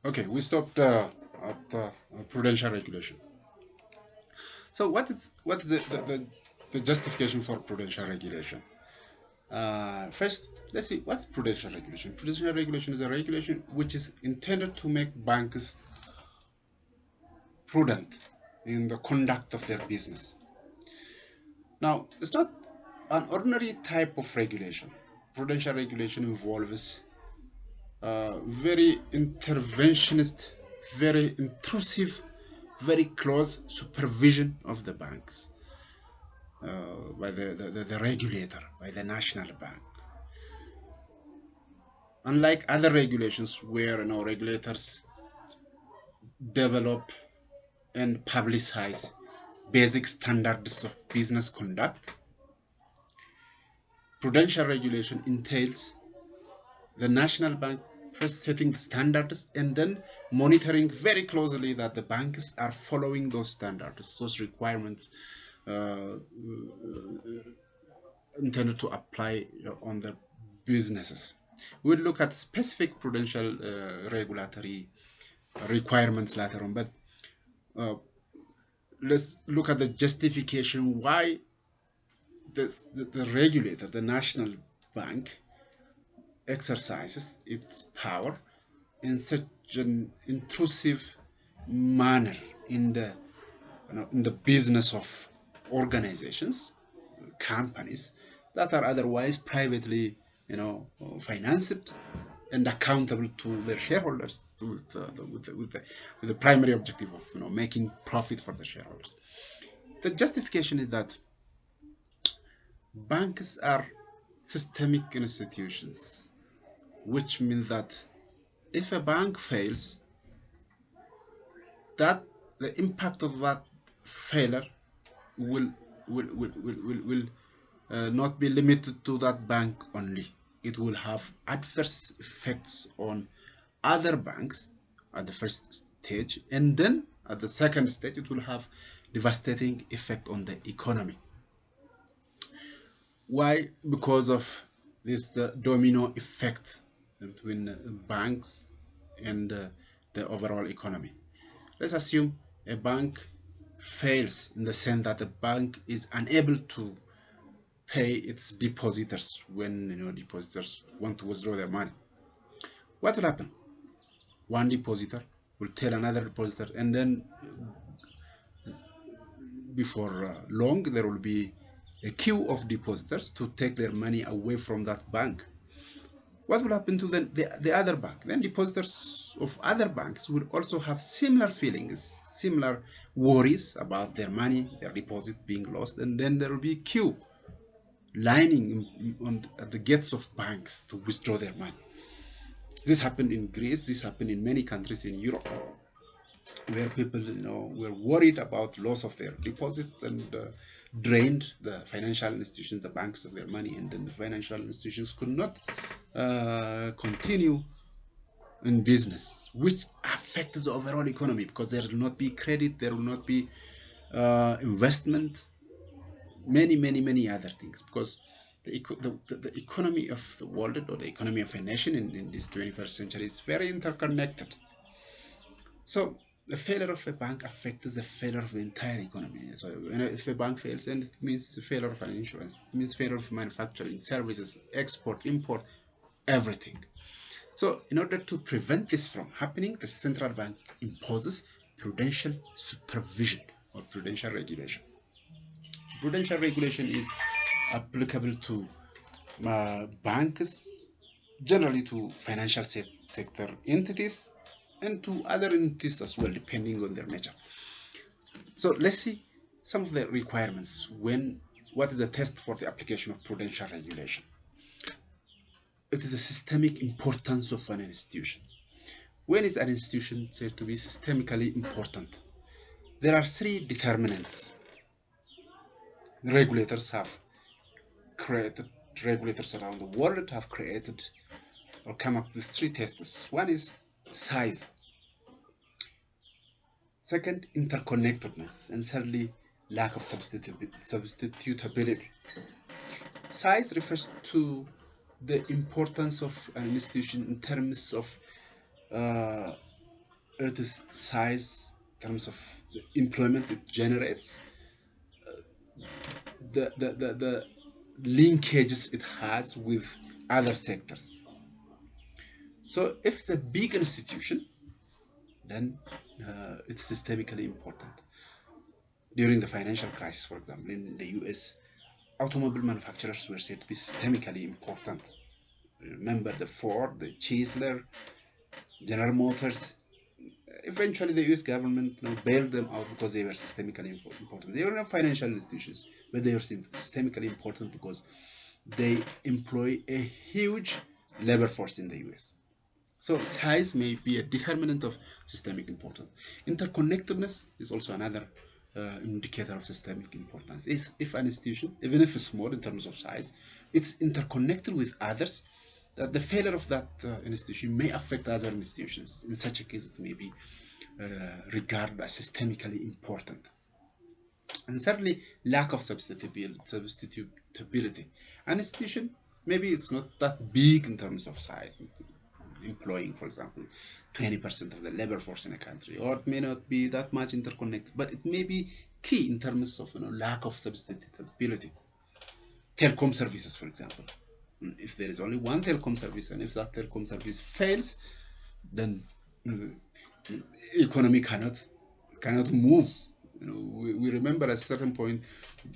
Okay, we stopped at prudential regulation. So what is the justification for prudential regulation? First, let's see what's prudential regulation. Prudential regulation is a regulation which is intended to make banks prudent in the conduct of their business. Now, it's not an ordinary type of regulation. Prudential regulation involves very interventionist, very intrusive, very close supervision of the banks by the regulator, by the national bank. Unlike other regulations where regulators develop and publicize basic standards of business conduct, prudential regulation entails the national bank first setting the standards and then monitoring very closely that the banks are following those standards, those requirements intended to apply on the businesses. We'll look at specific prudential regulatory requirements later on, but uh, let's look at the justification why the regulator, the national bank, exercises its power in such an intrusive manner in the business of organizations, companies that are otherwise privately financed and accountable to their shareholders with the primary objective of making profit for the shareholders. The justification is that banks are systemic institutions, which means that if a bank fails, that the impact of that failure will not be limited to that bank only. It will have adverse effects on other banks at the first stage, and then at the second stage it will have devastating effect on the economy. Why? Because of this domino effect between banks and the overall economy. Let's assume a bank fails in the sense that the bank is unable to pay its depositors when depositors want to withdraw their money. What will happen? One depositor will tell another depositor, and then before long there will be a queue of depositors to take their money away from that bank. What will happen to the other bank? Then depositors of other banks will also have similar feelings, similar worries about their money, their deposit being lost, and then there will be a queue lining at the gates of banks to withdraw their money. This happened in Greece. This happened in many countries in Europe, where people, were worried about loss of their deposit and drained the financial institutions, the banks, of their money, and then the financial institutions could not continue in business, which affects the overall economy because there will not be credit, there will not be investment, many other things, because the economy of the world, or the economy of a nation in this 21st century, is very interconnected. So the failure of a bank affects the failure of the entire economy. So if a bank fails, then it means the failure of an insurance, it means failure of manufacturing, services, export, import, everything. So in order to prevent this from happening, the central bank imposes prudential supervision or prudential regulation. Prudential regulation is applicable to banks, generally to financial sector entities, and to other entities as well, depending on their nature. So let's see some of the requirements. What is the test for the application of prudential regulation? It is the systemic importance of an institution. When is an institution said to be systemically important? There are three determinants. Regulators have created, regulators around the world have created or come up with three tests. One is size. Second, interconnectedness. And thirdly, lack of substitutability. Size refers to the importance of an institution in terms of its size, in terms of the employment it generates, the linkages it has with other sectors. So if it's a big institution, then it's systemically important. During the financial crisis, for example, in the US, automobile manufacturers were said to be systemically important. Remember the Ford, the Chrysler, General Motors. Eventually, the US government bailed them out because they were systemically important. They were not financial institutions, but they were systemically important because they employ a huge labor force in the US. So size may be a determinant of systemic importance. Interconnectedness is also another indicator of systemic importance. If an institution, even if it's small in terms of size, it's interconnected with others, that the failure of that institution may affect other institutions. In such a case, it may be regarded as systemically important. And certainly, lack of substitutability. An institution, maybe it's not that big in terms of size, employing, for example, 20% of the labor force in a country, or it may not be that much interconnected, but it may be key in terms of lack of substitutability. Telecom services, for example. If there is only one telecom service, and if that telecom service fails, then economy cannot move. We remember at a certain point,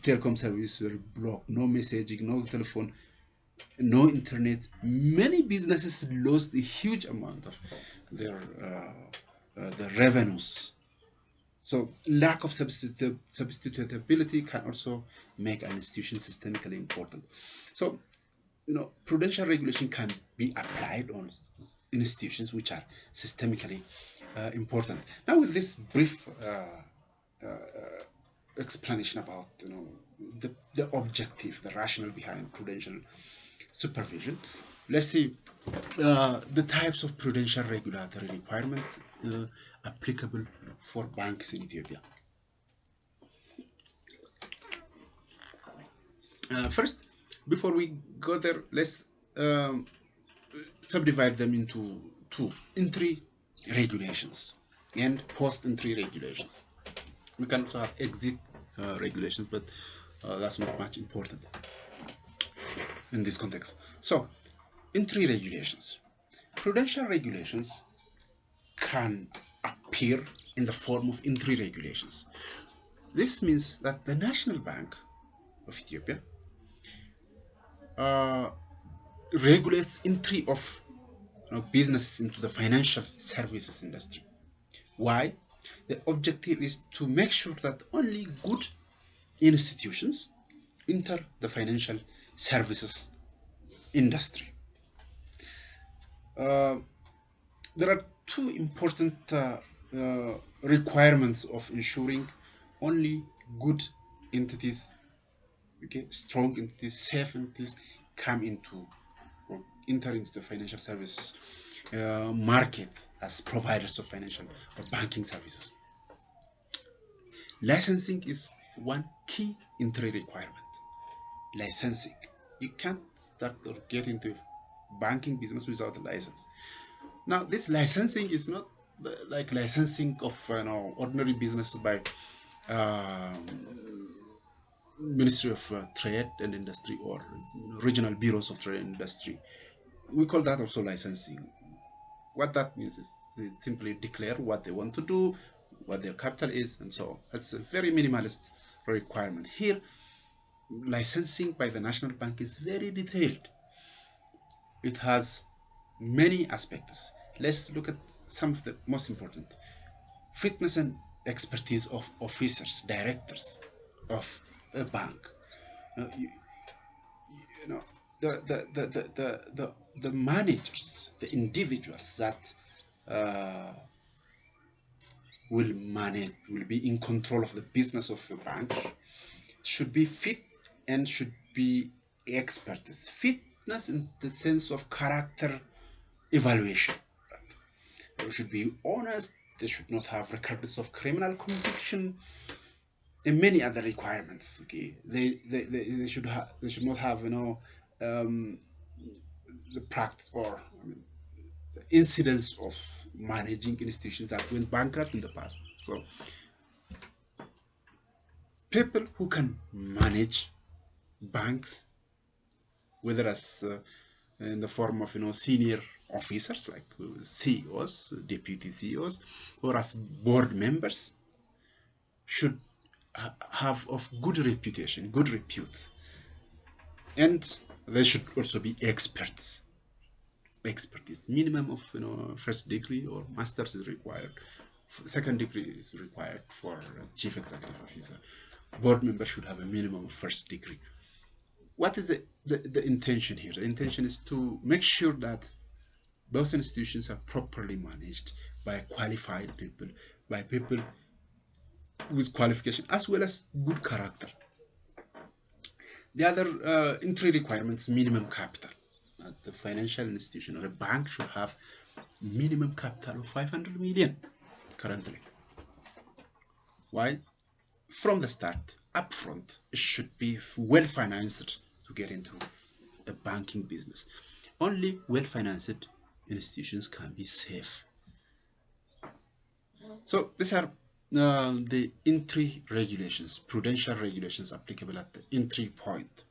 telecom services were blocked, no messaging, no telephone, no internet. Many businesses lost a huge amount of their revenues. So lack of substitutability can also make an institution systemically important. So prudential regulation can be applied on institutions which are systemically important. Now, with this brief explanation about the objective, the rationale behind prudential supervision, let's see the types of prudential regulatory requirements applicable for banks in Ethiopia. First, before we go there, let's subdivide them into two: entry regulations and post-entry regulations. We can also have exit regulations, but that's not much important in this context. So, entry regulations. Prudential regulations can appear in the form of entry regulations. This means that the National Bank of Ethiopia regulates entry of businesses into the financial services industry. Why? The objective is to make sure that only good institutions enter the financial services industry. There are two important requirements of ensuring only good entities, strong entities, safe entities come into or enter into the financial service market as providers of financial or banking services. Licensing is one key entry requirement. Licensing. You can't start or get into banking business without a license. Now, this licensing is not like licensing of ordinary business by Ministry of Trade and Industry or regional bureaus of trade and industry. We call that also licensing. What that means is they simply declare what they want to do, what their capital is, and so on. It's a very minimalist requirement. Here, licensing by the National Bank is very detailed. It has many aspects. Let's look at some of the most important. Fitness and expertise of officers, directors of a bank. The managers, the individuals that will be in control of the business of a bank should be fit and should be experts. Fitness in the sense of character evaluation. They should be honest. They should not have records of criminal conviction and many other requirements. Okay, they should not have the practice or the incidence of managing institutions that went bankrupt in the past. So people who can manage banks, whether as in the form of senior officers like CEOs, deputy CEOs, or as board members, should have of good reputation, good repute, and they should also be experts. Expertise minimum of first degree or master's is required. Second degree is required for chief executive officer. Board members should have a minimum of first degree. What is the intention here? The intention is to make sure that those institutions are properly managed by qualified people, by people with qualification as well as good character. The other entry requirements: minimum capital. The financial institution or a bank should have minimum capital of 500 million currently. Why? From the start, upfront, it should be well financed to get into a banking business. Only well financed institutions can be safe. So these are the entry regulations, prudential regulations applicable at the entry point.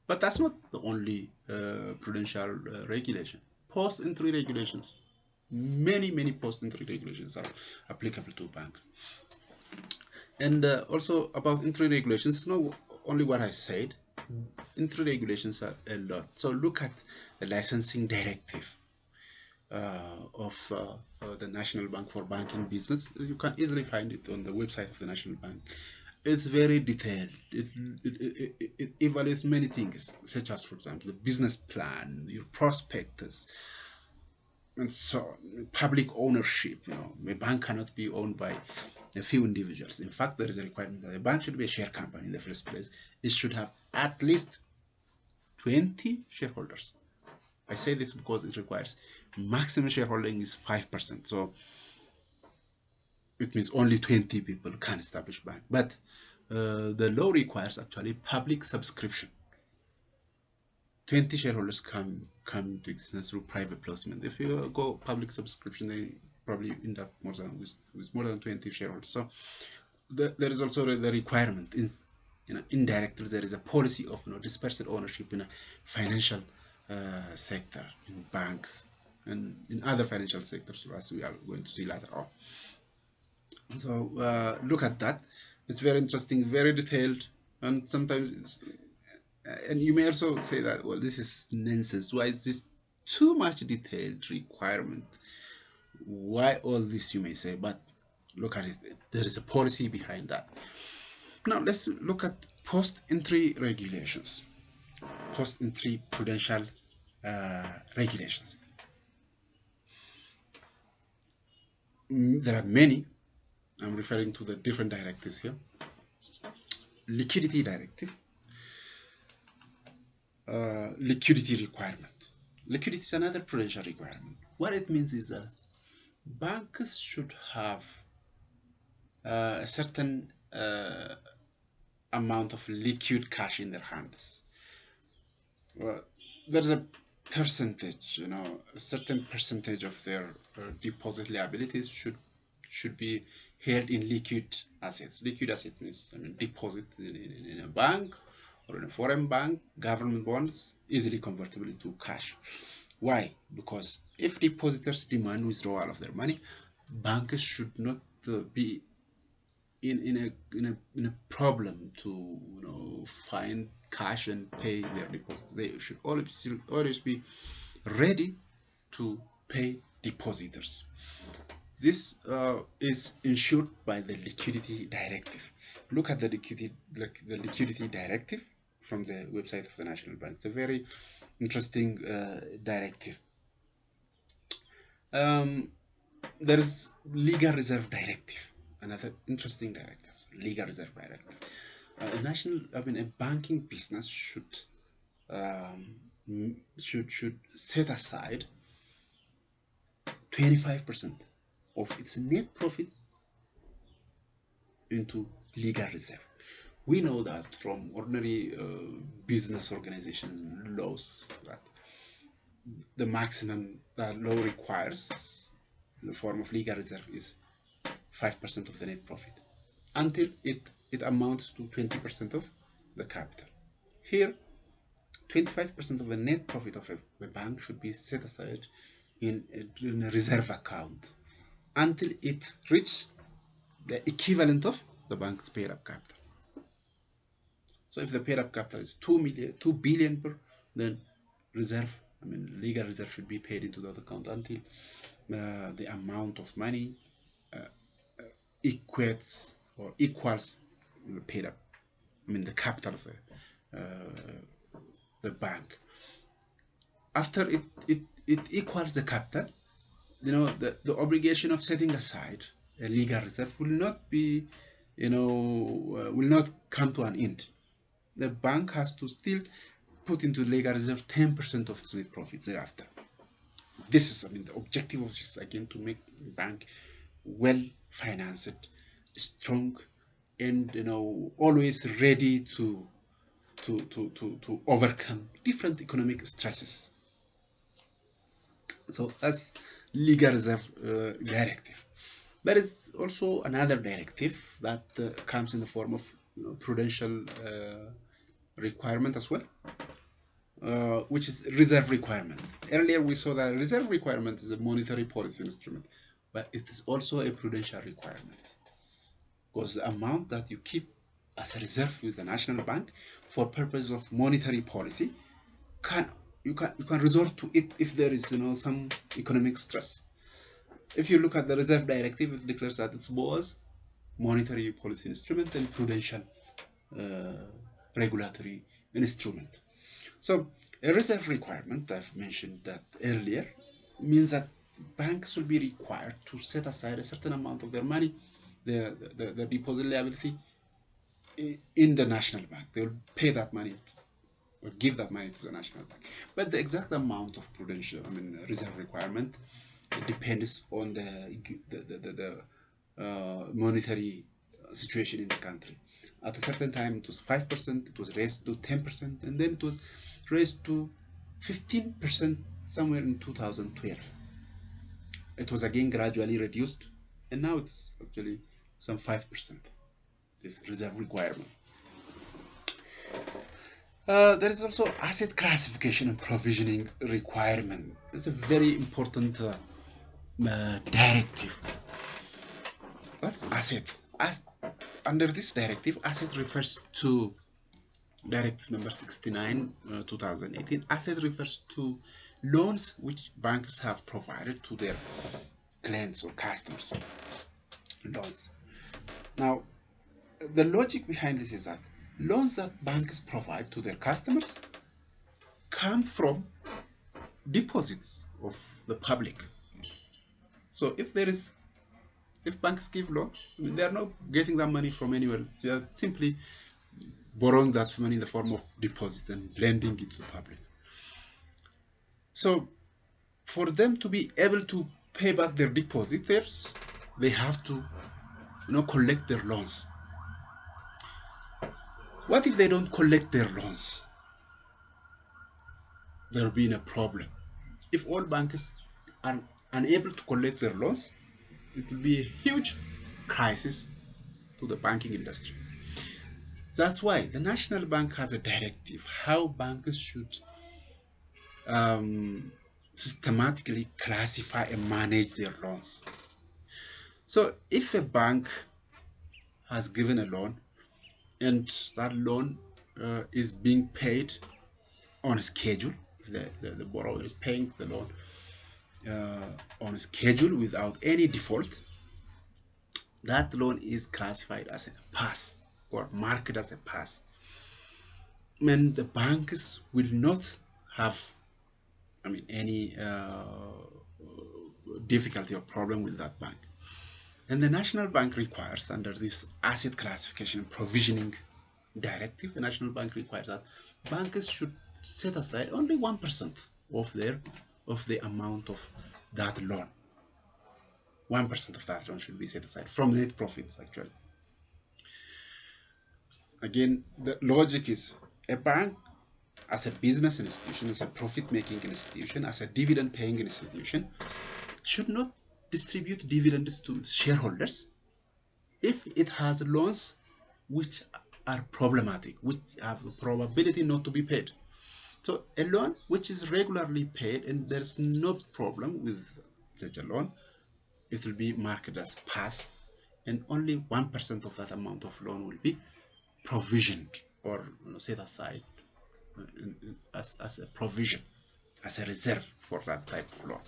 But that's not the only prudential regulation. Post-entry regulations, many post-entry regulations are applicable to banks. And also about entry regulations, it's not only what I said. Entry regulations are a lot. So look at the licensing directive of the National Bank for Banking Business. You can easily find it on the website of the National Bank. It's very detailed. It evaluates many things, such as, for example, the business plan, your prospectus, and so on. Public ownership. A bank cannot be owned by a few individuals. In fact, there is a requirement that a bank should be a share company in the first place. It should have at least 20 shareholders. I say this because it requires maximum shareholding is 5%. So it means only 20 people can establish bank. But the law requires actually public subscription. 20 shareholders come to existence through private placement. If you go public subscription, they probably end up with more than 20 shareholders. So there is also the requirement indirectly there is a policy of dispersed ownership in a financial sector, in banks and in other financial sectors, as we are going to see later on. So look at that. It's very interesting, very detailed, and sometimes and you may also say that, well, this is nonsense. Why is this too much detailed requirement? Why all this, you may say, but look at it. There is a policy behind that. Now let's look at post-entry regulations, post-entry prudential regulations. There are many. I'm referring to the different directives here. Liquidity directive, liquidity requirement. Liquidity is another prudential requirement. What it means is that banks should have a certain amount of liquid cash in their hands. Well, there's a percentage, a certain percentage of their deposit liabilities should be held in liquid assets. Liquid assets means deposit in a bank or in a foreign bank, government bonds, easily convertible into cash. Why? Because if depositors demand withdrawal of their money, banks should not be in a problem to find cash and pay their deposits. They should always be ready to pay depositors. This is ensured by the liquidity directive. Look at the liquidity directive from the website of the National Bank. It's a very interesting directive. There is legal reserve directive. Another interesting directive, legal reserve directive. A banking business should set aside 25% of its net profit into legal reserve. We know that from ordinary business organization laws that the maximum that law requires the form of legal reserve is 5% of the net profit until it amounts to 20% of the capital. Here, 25% of the net profit of a bank should be set aside in a reserve account until it reaches the equivalent of the bank's paid up capital. So if the paid up capital is 2 billion per, then legal reserve should be paid into that account until the amount of money equates or equals the paid up, the capital of the bank. After it equals the capital, the obligation of setting aside a legal reserve will not be, will not come to an end. The bank has to still put into legal reserve 10% of its net profits thereafter. This is, the objective of this, again, to make the bank well financed, strong, and always ready to overcome different economic stresses. So that's legal reserve directive. There is also another directive that comes in the form of prudential requirement as well, which is reserve requirement. Earlier we saw that reserve requirement is a monetary policy instrument, but it is also a prudential requirement, because the amount that you keep as a reserve with the national bank for purposes of monetary policy you can resort to it if there is some economic stress. If you look at the reserve directive, it declares that it's both monetary policy instrument and prudential regulatory instrument. So a reserve requirement, I've mentioned that earlier, means that banks will be required to set aside a certain amount of their money, the deposit liability, in the national bank. They will pay that money or give that money to the national bank. But the exact amount of prudential, reserve requirement, it depends on the monetary situation in the country. At a certain time, it was 5%, it was raised to 10%, and then it was raised to 15% somewhere in 2012. It was again gradually reduced, and now it's actually some 5%, this reserve requirement. There is also asset classification and provisioning requirement. It's a very important directive. What's asset? Under this directive, asset refers to Directive number 69, 2018. Asset refers to loans which banks have provided to their clients or customers. Loans. Now, the logic behind this is that loans that banks provide to their customers come from deposits of the public. So if banks give loans, they are not getting that money from anywhere. They are simply borrowing that money in the form of deposits and lending it to the public. So for them to be able to pay back their depositors, they have to collect their loans. What if they don't collect their loans? There will be a problem. If all banks are unable to collect their loans, it will be a huge crisis to the banking industry. That's why the National Bank has a directive how banks should systematically classify and manage their loans. So if a bank has given a loan and that loan is being paid on a schedule, if the borrower is paying the loan on a schedule without any default, that loan is classified as a pass or marked as a pass. And the banks will not have any difficulty or problem with that bank. And the National Bank requires, under this asset classification and provisioning directive, the National Bank requires that banks should set aside only 1% of the amount of that loan. 1% of that loan should be set aside from net profits, actually. Again, the logic is a bank as a business institution, as a profit-making institution, as a dividend-paying institution, should not distribute dividends to shareholders if it has loans which are problematic, which have a probability not to be paid. So a loan which is regularly paid and there's no problem with such a loan, it will be marked as pass, and only 1% of that amount of loan will be provisioned or set aside as a provision, as a reserve for that type of loan.